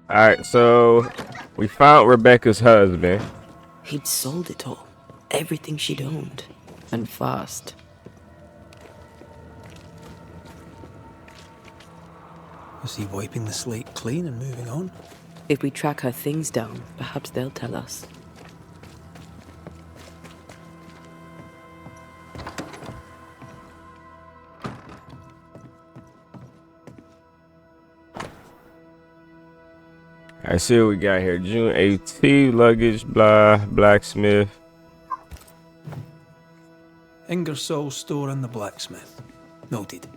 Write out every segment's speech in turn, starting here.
Alright, so we found Rebecca's husband. He'd sold it all. Everything she'd owned. And fast. Was he wiping the slate clean and moving on? If we track her things down, perhaps they'll tell us. I see what we got here. June 18th, luggage, blah, blacksmith. Ingersoll's store and the blacksmith. Noted.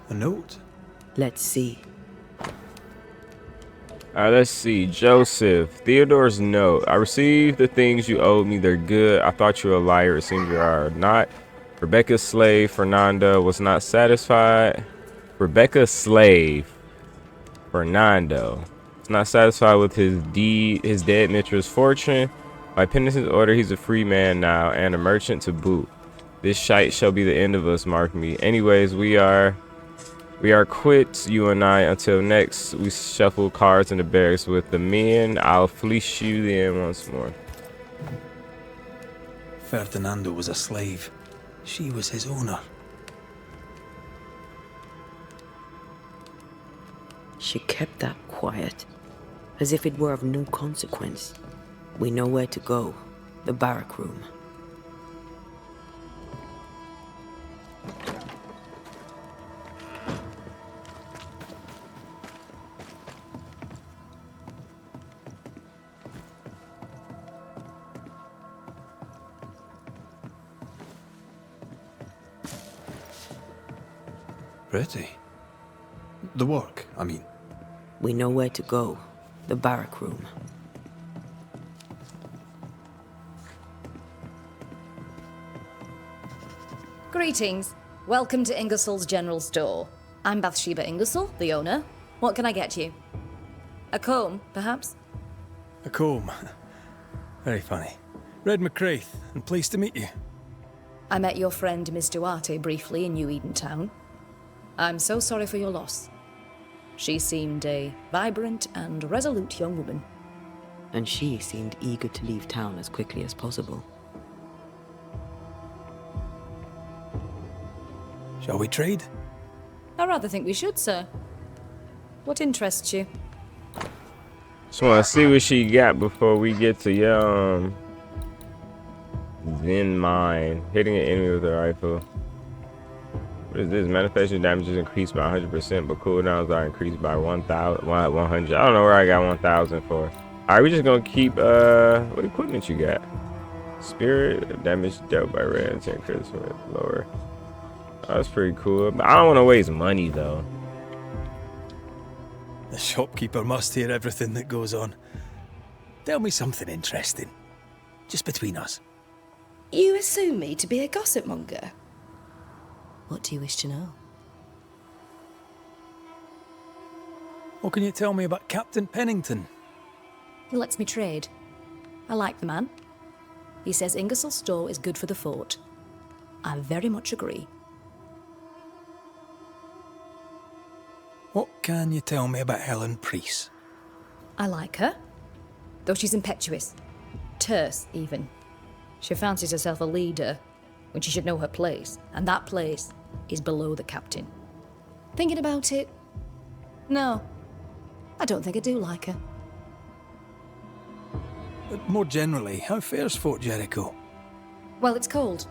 A note? Let's see. Alright, let's see. Joseph. Theodore's note. I received the things you owed me. They're good. I thought you were a liar. It seems you are not. Rebecca's slave, Fernando, was not satisfied. Rebecca's slave, Fernando, was not satisfied with his dead mistress' fortune. By penitent's order, he's a free man now, and a merchant to boot. This shite shall be the end of us, mark me. Anyways, we are quits, you and I, until next we shuffle cards in the barracks with the men. I'll fleece you then once more. Ferdinando was a slave. She was his owner. She kept that quiet, as if it were of no consequence. We know where to go. The barrack room. Pretty. The work, I mean. We know where to go. The barrack room. Greetings. Welcome to Ingersoll's General Store. I'm Bathsheba Ingersoll, the owner. What can I get you? A comb, perhaps? A comb. Very funny. Red McCraith, and pleased to meet you. I met your friend Miss Duarte briefly in New Eden Town. I'm so sorry for your loss. She seemed a vibrant and resolute young woman. And she seemed eager to leave town as quickly as possible. Shall we trade? I rather think we should, sir. What interests you? Just want to see what she got before we get to your Zen mine. Hitting an enemy with a rifle. What is this? Manifestation damage is increased by 100%, but cooldowns are increased by 100. I don't know where I got 1,000 for. Alright, we're just gonna keep what equipment you got? Spirit damage dealt by red and 10 crits for lower. Oh, that's pretty cool. But I don't want to waste money though. The shopkeeper must hear everything that goes on. Tell me something interesting. Just between us. You assume me to be a gossip monger? What do you wish to know? What can you tell me about Captain Pennington? He lets me trade. I like the man. He says Ingersoll's store is good for the fort. I very much agree. What can you tell me about Helen Priest? I like her, though she's impetuous. Terse, even. She fancies herself a leader when she should know her place, and that place is below the captain. Thinking about it, no, I don't think I do like her. But more generally, how fares Fort Jericho? Well, it's cold.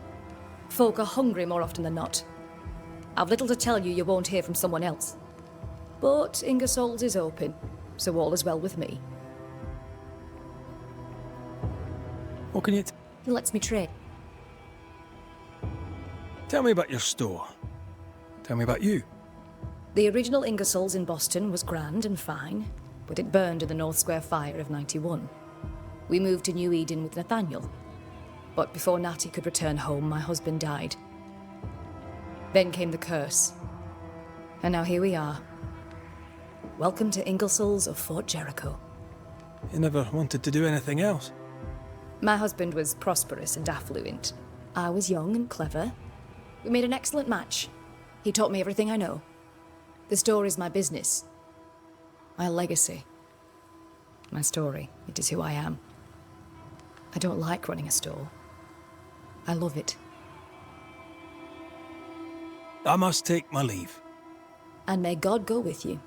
Folk are hungry more often than not. I've little to tell you won't hear from someone else. But Ingersoll's is open, so all is well with me. What can you He lets me trade. tell me about your store? Tell me about you. The original Ingersoll's in Boston was grand and fine, but it burned in the North Square fire of '91. We moved to New Eden with Nathaniel. But before Natty could return home, my husband died. Then came the curse. And now here we are. Welcome to Ingersolls of Fort Jericho. You never wanted to do anything else? My husband was prosperous and affluent. I was young and clever. We made an excellent match. He taught me everything I know. The store is my business. My legacy. My story. It is who I am. I don't like running a store. I love it. I must take my leave. And may God go with you.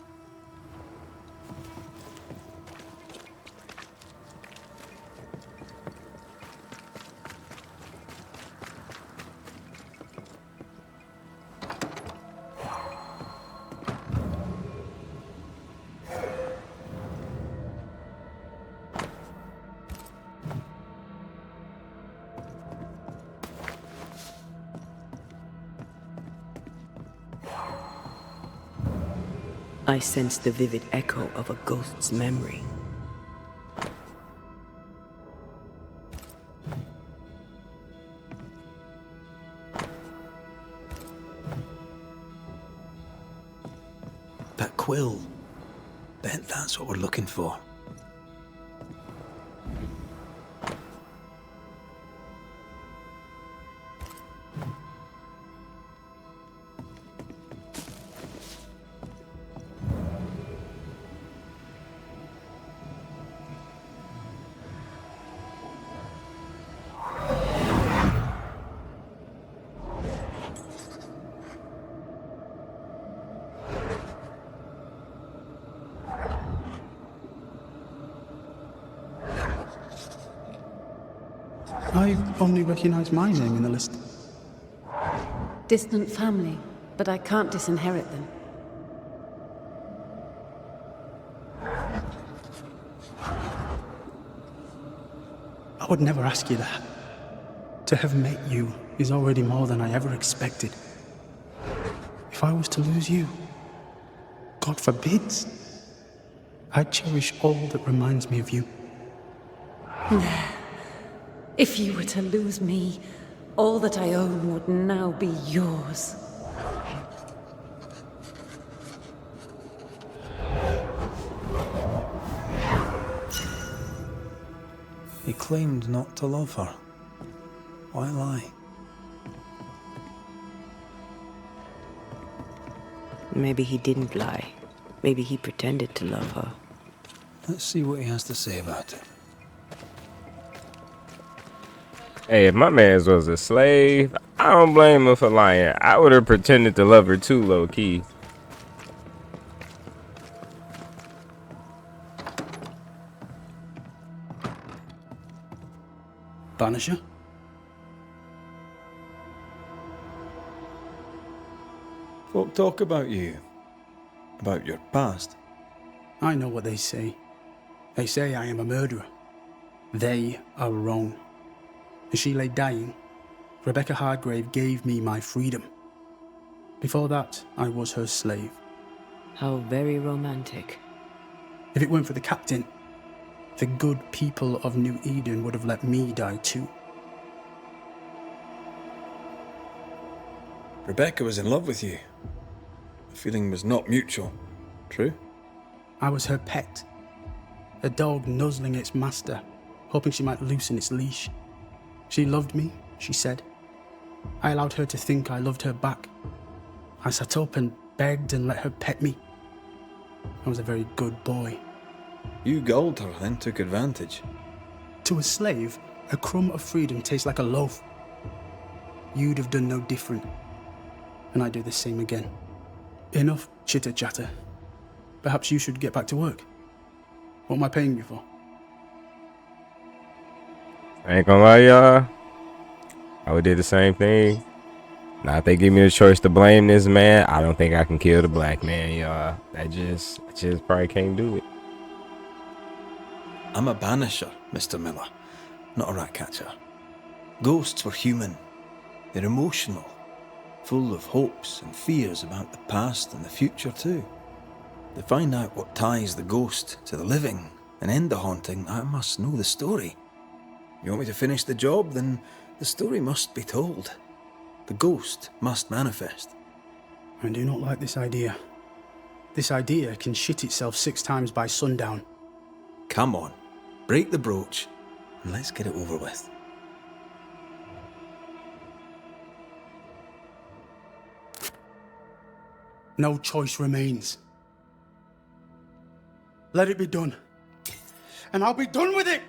I sense the vivid echo of a ghost's memory. That quill. Bet that's what we're looking for. I only recognize my name in the list. Distant family, but I can't disinherit them. I would never ask you that. To have met you is already more than I ever expected. If I was to lose you, God forbids, I cherish all that reminds me of you. If you were to lose me, all that I own would now be yours. He claimed not to love her. Why lie? Maybe he didn't lie. Maybe he pretended to love her. Let's see what he has to say about it. Hey, if my man was a slave, I don't blame him for lying. I would have pretended to love her too, low key. Banisher? Folk talk about you. About your past. I know what they say. They say I am a murderer. They are wrong. As she lay dying, Rebecca Hardgrave gave me my freedom. Before that, I was her slave. How very romantic. If it weren't for the captain, the good people of New Eden would have let me die too. Rebecca was in love with you. The feeling was not mutual. True? I was her pet. A dog nuzzling its master, hoping she might loosen its leash. She loved me, she said. I allowed her to think I loved her back. I sat up and begged and let her pet me. I was a very good boy. You gulled her, then took advantage. To a slave, a crumb of freedom tastes like a loaf. You'd have done no different, and I'd do the same again. Enough chitter-chatter. Perhaps you should get back to work. What am I paying you for? I ain't gonna lie, y'all. I would do the same thing. Now, if they give me a choice to blame this man, I don't think I can kill the black man, y'all. I just probably can't do it. I'm a banisher, Mr. Miller, not a rat catcher. Ghosts were human. They're emotional, full of hopes and fears about the past and the future too. To find out what ties the ghost to the living and end the haunting, I must know the story. You want me to finish the job? Then the story must be told. The ghost must manifest. I do not like this idea. This idea can shit itself 6 times by sundown. Come on, break the brooch, and let's get it over with. No choice remains. Let it be done. And I'll be done with it!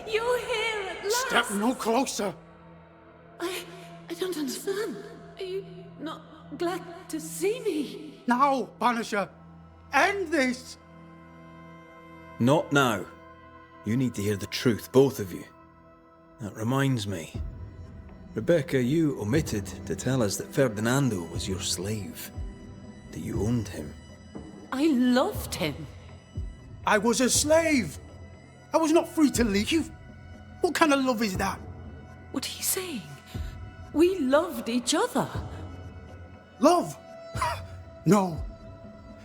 You're here at last! Step no closer! I don't understand. Are you not glad to see me? Now, Banisher! End this! Not now. You need to hear the truth, both of you. That reminds me. Rebecca, you omitted to tell us that Ferdinando was your slave. That you owned him. I loved him. I was a slave! I was not free to leave! What kind of love is that? What are you saying? We loved each other. Love? No.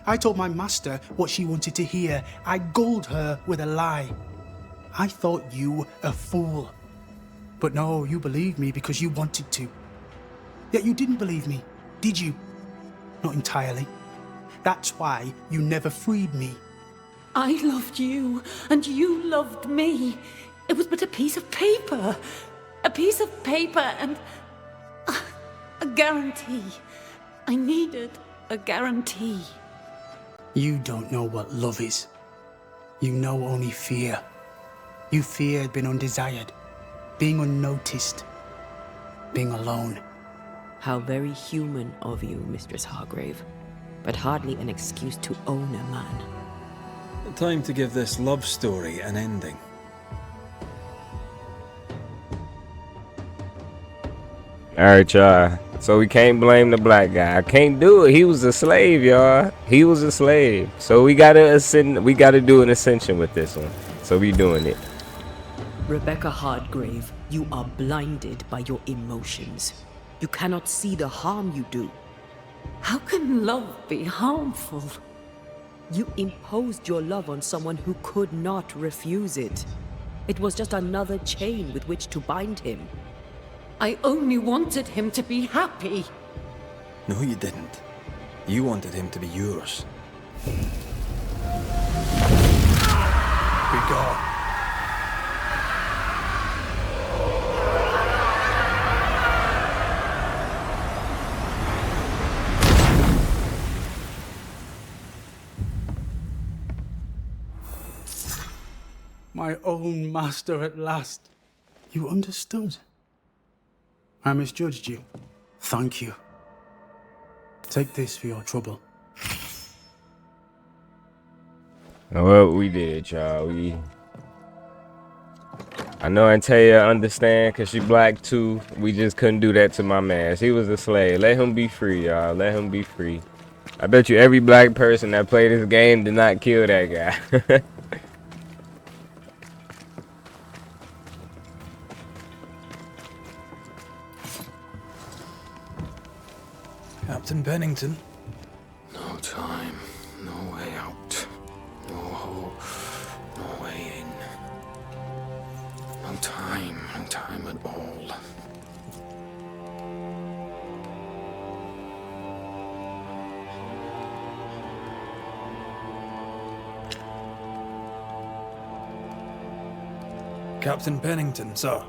I told my master what she wanted to hear. I gulled her with a lie. I thought you a fool. But no, you believed me because you wanted to. Yet you didn't believe me, did you? Not entirely. That's why you never freed me. I loved you, and you loved me. It was but a piece of paper. A piece of paper and... a guarantee. I needed a guarantee. You don't know what love is. You know only fear. You feared being undesired, being unnoticed, being alone. How very human of you, Mistress Hargrave. But hardly an excuse to own a man. Time to give this love story an ending. Alright, y'all. So we can't blame the black guy. I can't do it. He was a slave, y'all. He was a slave. So we gotta ascend. We gotta do an ascension with this one. So we doing it. Rebecca Hardgrave, you are blinded by your emotions. You cannot see the harm you do. How can love be harmful? You imposed your love on someone who could not refuse it. It was just another chain with which to bind him. I only wanted him to be happy. No, you didn't. You wanted him to be yours. Be gone. My own master at last. You understood. I misjudged you. Thank you. Take this for your trouble. Well, we did, y'all. I know Antea understand because she black too. We just couldn't do that to my man. He was a slave. Let him be free, y'all. Let him be free. I bet you every black person that played this game did not kill that guy. Captain Pennington. No time, no way out, no hope, no way in. No time at all. Captain Pennington, sir.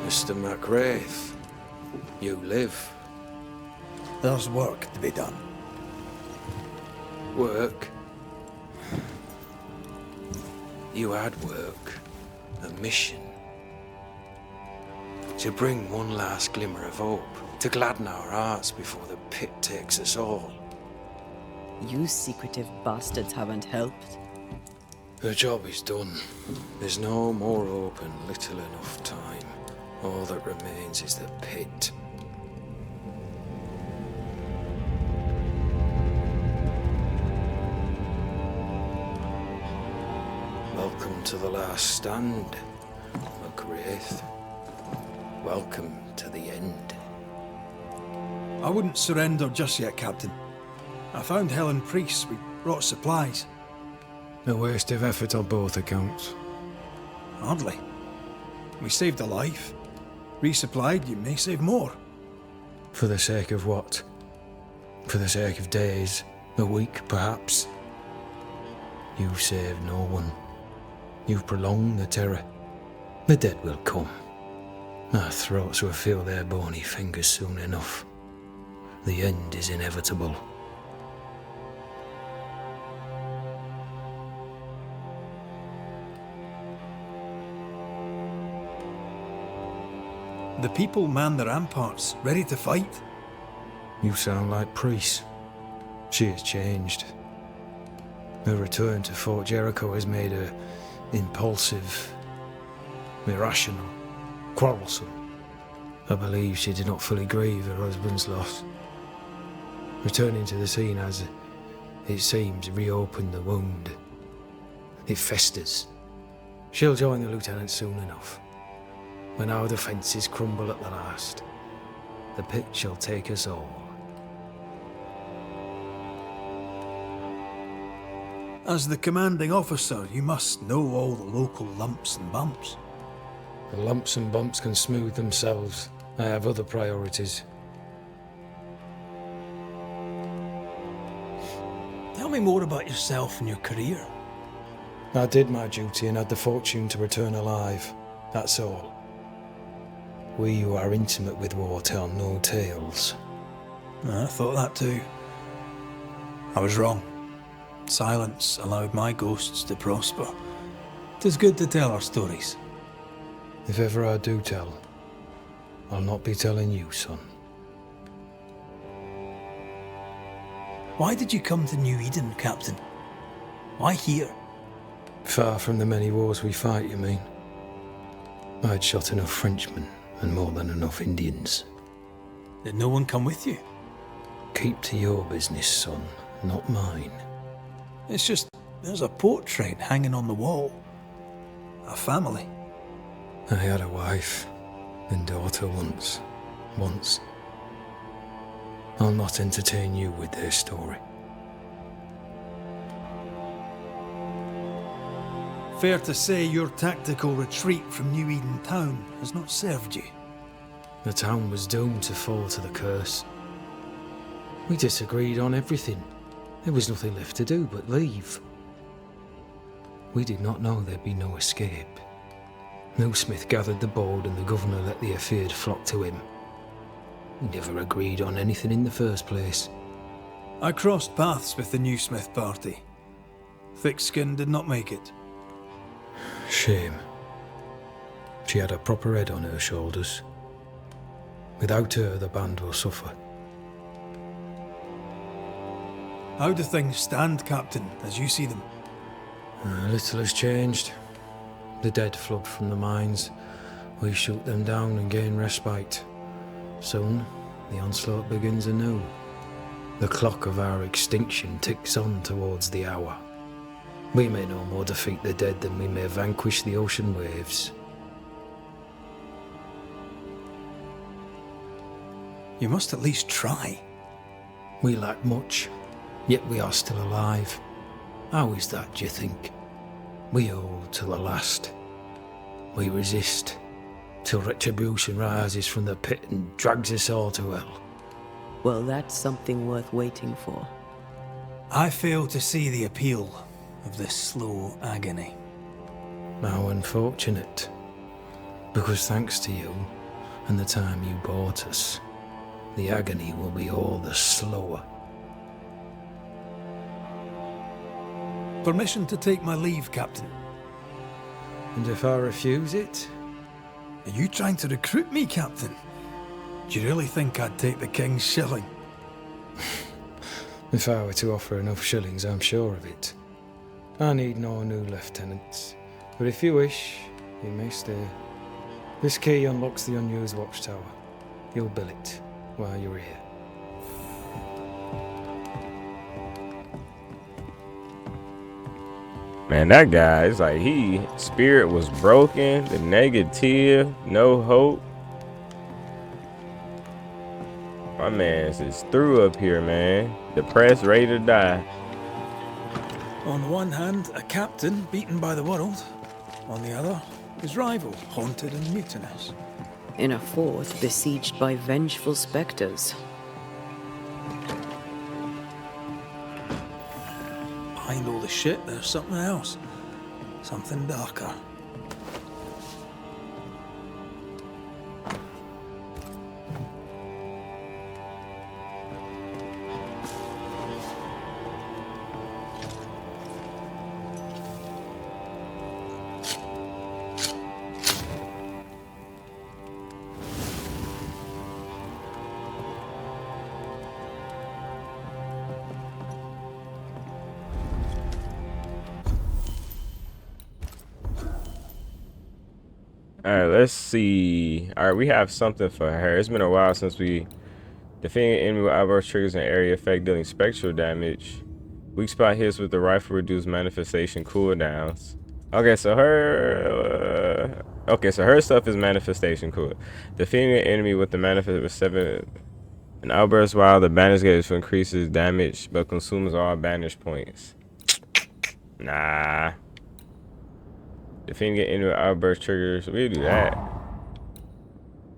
Mr. McWraith, you live. There's work to be done. Work? You had work. A mission. To bring one last glimmer of hope. To gladden our hearts before the pit takes us all. You secretive bastards haven't helped. The job is done. There's no more hope and little enough time. All that remains is the pit. Welcome to the last stand, McWraith. Welcome to the end. I wouldn't surrender just yet, Captain. I found Helen Priest. We brought supplies. A waste of effort on both accounts. Hardly. We saved a life. Resupplied, you may save more. For the sake of what? For the sake of days, a week perhaps? You've saved no one. You've prolonged the terror. The dead will come. Our throats will feel their bony fingers soon enough. The end is inevitable. The people man the ramparts, ready to fight. You sound like Priest. She has changed. Her return to Fort Jericho has made her impulsive, irrational, quarrelsome. I believe she did not fully grieve her husband's loss. Returning to the scene has, it seems, reopened the wound. It festers. She'll join the lieutenant soon enough. When our defences crumble at the last, the pit shall take us all. As the commanding officer, you must know all the local lumps and bumps. The lumps and bumps can smooth themselves. I have other priorities. Tell me more about yourself and your career. I did my duty and had the fortune to return alive. That's all. We who are intimate with war tell no tales. I thought that too. I was wrong. Silence allowed my ghosts to prosper. 'Tis good to tell our stories. If ever I do tell, I'll not be telling you, son. Why did you come to New Eden, Captain? Why here? Far from the many wars we fight, you mean? I'd shot enough Frenchmen and more than enough Indians. Did no one come with you? Keep to your business, son, not mine. It's just, there's a portrait hanging on the wall. A family. I had a wife and daughter once. I'll not entertain you with their story. Fair to say your tactical retreat from New Eden town has not served you. The town was doomed to fall to the curse. We disagreed on everything. There was nothing left to do but leave. We did not know there'd be no escape. Millsmith gathered the board and the governor let the affair flock to him. We never agreed on anything in the first place. I crossed paths with the New Smith party. Thick-Skin did not make it. Shame. She had a proper head on her shoulders. Without her, the band will suffer. How do things stand, Captain, as you see them? Little has changed. The dead flood from the mines. We shoot them down and gain respite. Soon, the onslaught begins anew. The clock of our extinction ticks on towards the hour. We may no more defeat the dead than we may vanquish the ocean waves. You must at least try. We lack much, yet we are still alive. How is that, do you think? We hold till the last. We resist, till retribution rises from the pit and drags us all to hell. Well, that's something worth waiting for. I fail to see the appeal of this slow agony. How unfortunate. Because thanks to you, and the time you bought us, the agony will be all the slower. Permission to take my leave, Captain. And if I refuse it? Are you trying to recruit me, Captain? Do you really think I'd take the King's shilling? If I were to offer enough shillings, I'm sure of it. I need no new lieutenants. But if you wish, you may stay. This key unlocks the unused watchtower. You'll bill it while you're here. Man, that guy, it's like spirit was broken, the negative, no hope. My man's is through up here, man. Depressed, ready to die. On one hand, a captain beaten by the world. On the other, his rival, haunted and mutinous. In a fort besieged by vengeful specters. Behind all the shit, there's something else. Something darker. Alright, let's see. Alright, we have something for her. It's been a while since we defeated enemy with outburst triggers and area effect dealing spectral damage. Weak spot hits with the rifle reduce manifestation cooldowns. Okay, so her stuff is manifestation cool. Defeating an enemy with the manifest with 7 an outburst while the banish gauge increases damage but consumes all banish points. Nah. Defeating an enemy with outburst triggers, we do that.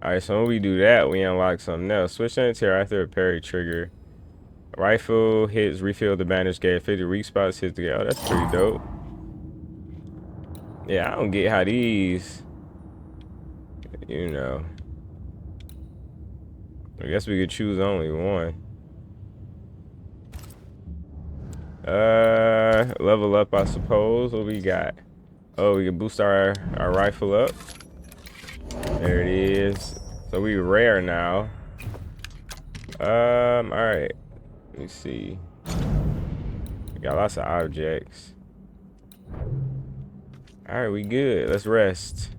Alright, so when we do that, we unlock something else. Switch Antea after a parry trigger. Rifle hits refill the banish gauge. 50 weak spots hits the gauge. Oh, that's pretty dope. Yeah, I don't get how these, you know. I guess we could choose only one. Level up, I suppose. What we got? Oh, we can boost our rifle up. There it is. So we rare now. All right. Let me see. We got lots of objects. All right, we good. Let's rest.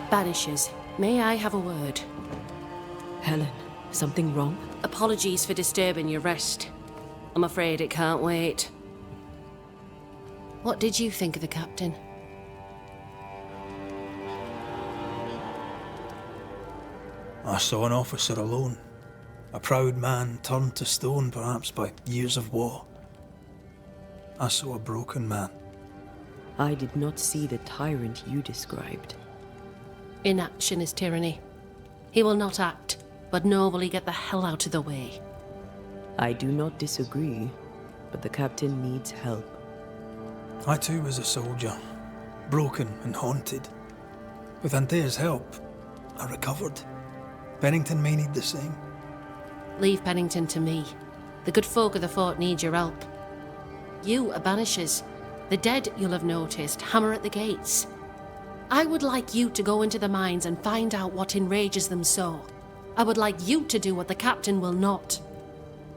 Banishers, may I have a word? Helen, something wrong? Apologies for disturbing your rest. I'm afraid it can't wait. What did you think of the captain? I saw an officer alone. A proud man turned to stone, perhaps by years of war. I saw a broken man. I did not see the tyrant you described. Inaction is tyranny. He will not act, but nobly get the hell out of the way. I do not disagree, but the captain needs help. I too was a soldier, broken and haunted. With Antea's help, I recovered. Pennington may need the same. Leave Pennington to me. The good folk of the fort need your help. You are Banishers. The dead, you'll have noticed, hammer at the gates. I would like you to go into the mines and find out what enrages them so. I would like you to do what the captain will not.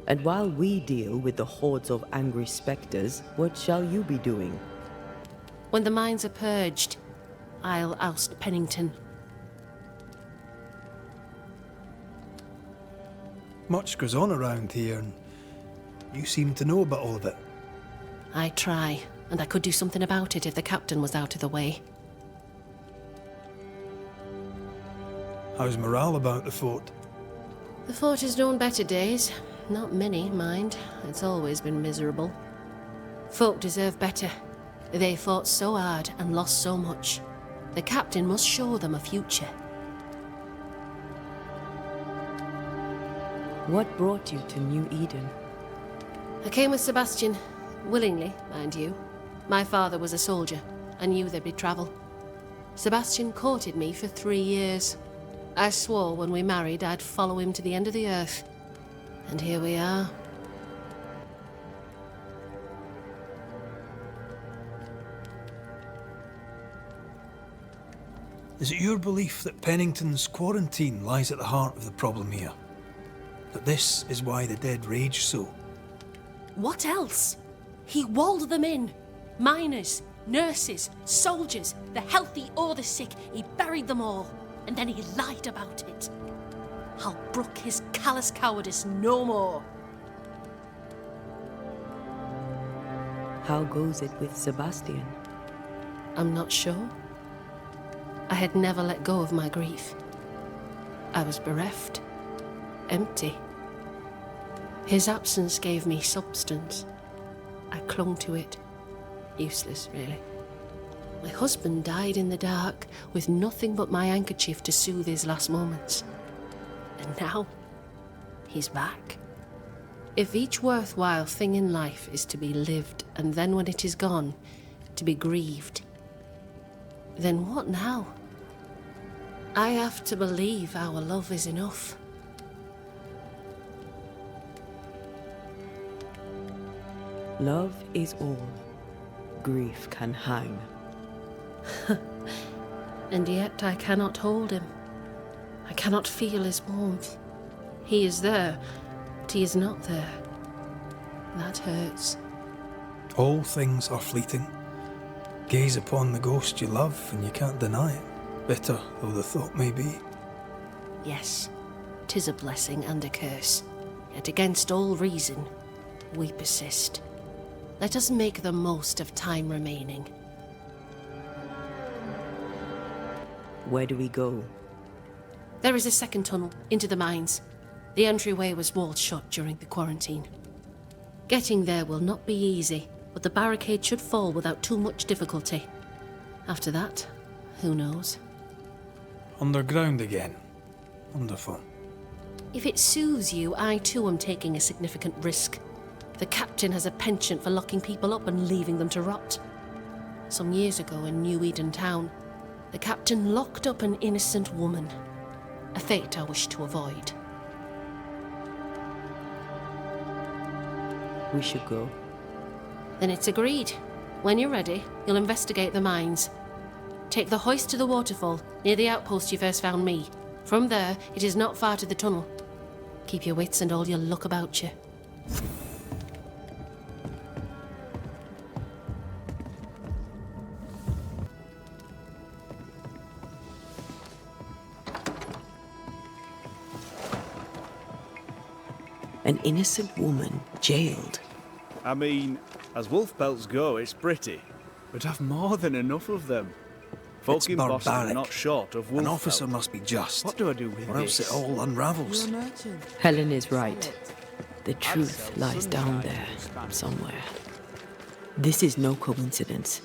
And while we deal with the hordes of angry specters, what shall you be doing? When the mines are purged, I'll oust Pennington. Much goes on around here, and you seem to know about all of it. I try, and I could do something about it if the captain was out of the way. How's morale about the fort? The fort has known better days. Not many, mind. It's always been miserable. Folk deserve better. They fought so hard and lost so much. The captain must show them a future. What brought you to New Eden? I came with Sebastian. Willingly, mind you. My father was a soldier. I knew there'd be travel. Sebastian courted me for 3 years. I swore when we married I'd follow him to the end of the earth. And here we are. Is it your belief that Pennington's quarantine lies at the heart of the problem here? That this is why the dead rage so? What else? He walled them in. Miners, nurses, soldiers, the healthy or the sick. He buried them all. and then he lied about it. I'll brook his callous cowardice no more. How goes it with Sebastian? I'm not sure. I had never let go of my grief. I was bereft, empty. His absence gave me substance. I clung to it. Useless, really. My husband died in the dark with nothing but my handkerchief to soothe his last moments. And now, he's back. If each worthwhile thing in life is to be lived, and then when it is gone, to be grieved, then what now? I have to believe our love is enough. Love is all. Grief can hang. And yet I cannot hold him. I cannot feel his warmth. He is there, but he is not there. That hurts. All things are fleeting. Gaze upon the ghost you love, and you can't deny it, bitter though the thought may be. Yes, 'tis a blessing and a curse. Yet against all reason, we persist. Let us make the most of time remaining. Where do we go? There is a second tunnel into the mines. The entryway was walled shut during the quarantine. Getting there will not be easy, but the barricade should fall without too much difficulty. After that, who knows? Underground again. Wonderful. If it soothes you, I too am taking a significant risk. The captain has a penchant for locking people up and leaving them to rot. Some years ago in New Eden Town, the captain locked up an innocent woman. A fate I wish to avoid. We should go. Then it's agreed. When you're ready, you'll investigate the mines. Take the hoist to the waterfall, near the outpost you first found me. From there, it is not far to the tunnel. Keep your wits and all your luck about you. An innocent woman jailed. I mean, as wolf pelts go, it's pretty. But I've more than enough of them. Folk It's in Boston are barbaric. not short of wolf An officer pelt. must be just, What do I do with or else this? it all unravels. Helen is right. The truth lies down there, somewhere. This is no coincidence.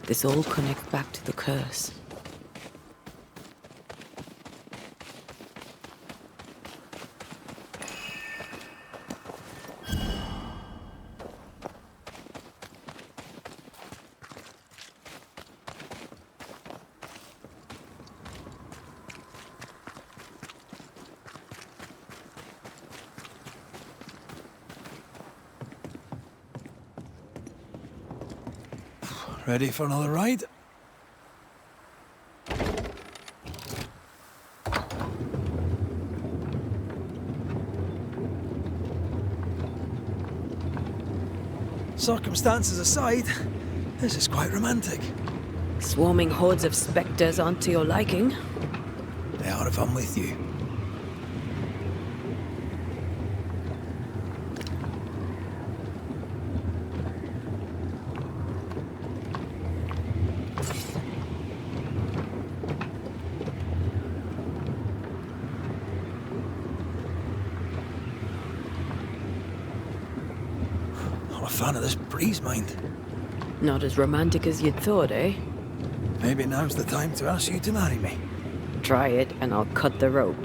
This all connects back to the curse. Ready for another ride? Circumstances aside, this is quite romantic. Swarming hordes of specters aren't to your liking. They are if I'm with you. Not a fan of this breeze, mind. Not as romantic as you'd thought, eh? Maybe now's the time to ask you to marry me. Try it and I'll cut the rope.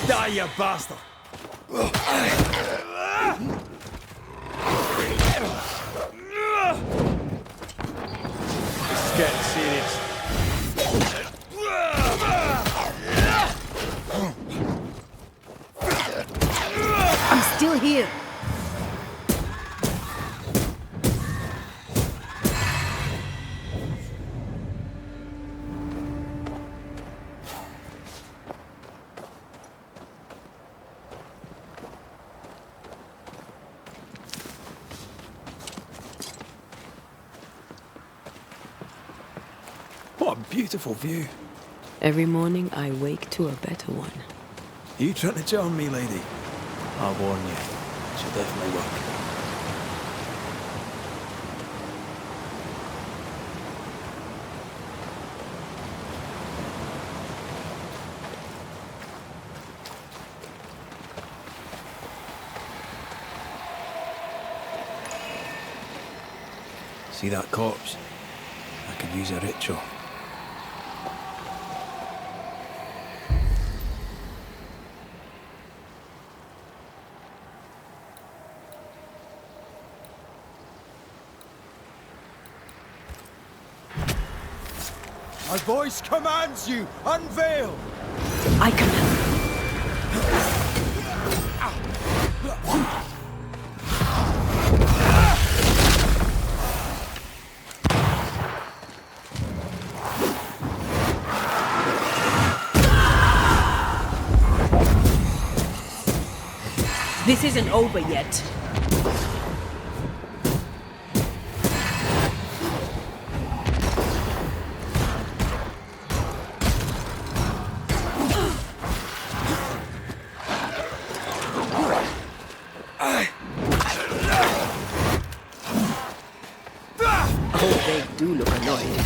Die, you bastard! Here! What a beautiful view. Every morning I wake to a better one. Are you trying to charm me, lady? I'll warn you. She'll definitely work. See that corpse? I could use a ritual. My voice commands you! Unveil! I can help. This isn't over yet. Oh, they do look annoyed.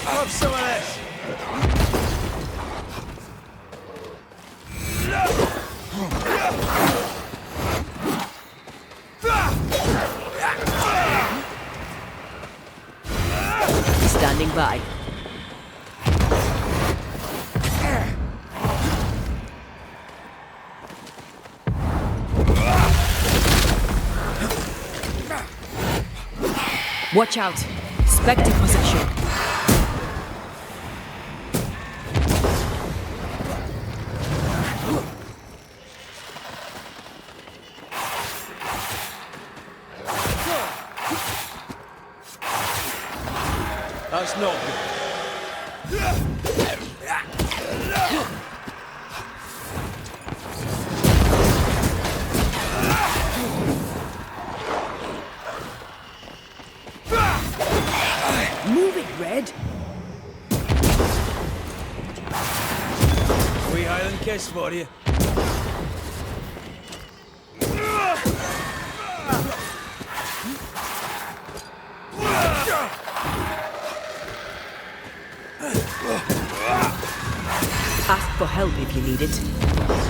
Have some of this! Standing by. Watch out! Spectre possession. That's not good. Move it, Red. Wee Highland kiss for you. Ask for help if you need it.